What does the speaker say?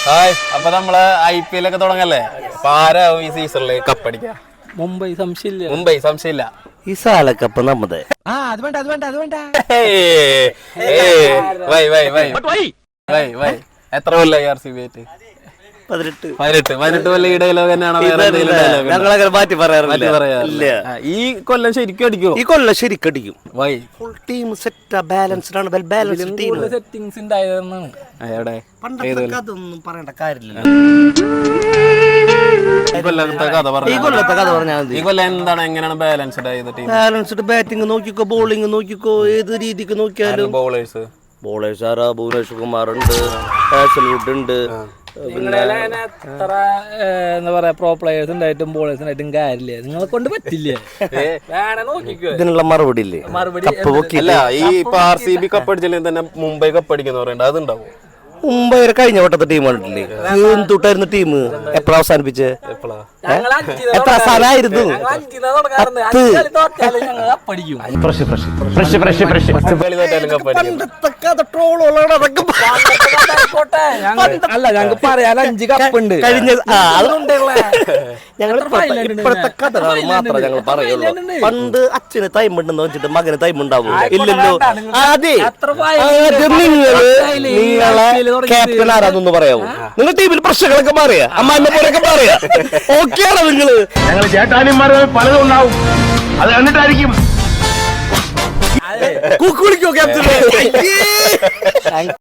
Hi, അപ്പൊ നമ്മള് IPL ഒക്കെ തുടങ്ങല്ലേ. അപ്പൊ ആരാവും ഈ സീസണില് കപ്പടിക്കുക? മുംബൈ സംശയമില്ല. ഈ സാലക്കപ്പ് നമ്മത്. എത്ര കൊല്ലായി RCB ആയിട്ട്? 18 കൊല്ലം. ഈ ഡയലോഗ് തന്നെയാണ് ഞങ്ങളങ്ങനെ മാറ്റി പറയാറില്ല. ഈ കൊല്ലം ശരിക്കും അടിക്കും. ഈ കൊല്ലം ശരിക്കടിക്കും. Why full team set balanced ആണ്. Well balanced team. സെറ്റിംഗ്സ് ഉണ്ടായതെന്നാണ്. അതൊന്നും പറയേണ്ട കാര്യമില്ല. ഈ കൊല്ലത്തെ കഥ പറഞ്ഞാൽ ഈ കൊല്ലം എന്താണ്, എങ്ങനെയാണ് ബാലൻസ്ഡ് ആയത് ടീം? ബാലൻസ്ഡ് ബാറ്റിംഗ് നോക്കിക്കോ, ബോളിംഗ് നോക്കിക്കോ, ഏത് രീതിക്ക് നോക്കിയാലും. ബോളേഴ്സ് ആരാ? ഭുവനേശ്വർ കുമാർ ഉണ്ട്, ഹാസൽവുഡ് ഉണ്ട്. എത്ര എന്താ പറയാ, പ്രോ പ്ലേയേഴ്സ് ഉണ്ടായിട്ടും ബോളേഴ്സ് ഉണ്ടായിട്ടും കാര്യമില്ല. നിങ്ങളെ കൊണ്ട് പറ്റില്ലേ? ഇതിനുള്ള മറുപടി ഇല്ലേ? അല്ല, ഈ RCB കപ്പടിച്ചില്ലെങ്കിൽ തന്നെ മുംബൈ കപ്പടിക്കുന്ന പറയണ്ട, അതുണ്ടാവും. മുംബൈ വരെ കഴിഞ്ഞ വട്ടത്തെ ടീം കണ്ടിട്ടില്ലേ? എന്തുട്ടായിരുന്നു ടീം? എപ്പോഴാ അവസാനിപ്പിച്ച്? എത്ര സ്ഥാനായിരുന്നു? അല്ല, ഞങ്ങൾക്ക് പറയാൻ 5 കപ്പുണ്ട് കഴിഞ്ഞ. ഇപ്പോഴത്തെ കഥകൾ മാത്രമേ ഞങ്ങൾ പറയുള്ളൂ. പണ്ട് അച്ഛന് തൈമുണ്ടെന്ന് വെച്ചിട്ട് മകന് തൈമുണ്ടാവും ഇല്ലല്ലോ. അതെ, നിങ്ങളെ ക്യാപ്റ്റൻ ആരാന്നൊന്ന് പറയാവോ? നിങ്ങൾ ടീമിൽ പ്രശ്നങ്ങളൊക്കെ പറയാ, അമ്മാനെ പോലെയൊക്കെ പറയാ. ഓക്കെ ആണോ നിങ്ങള്? ഞങ്ങൾ ചേട്ടാനിമാർ പലതും ഉണ്ടാവും, അത് കണ്ടിട്ടായിരിക്കും കൂക്ക് വിളിക്കോ ക്യാപ്റ്റൻ?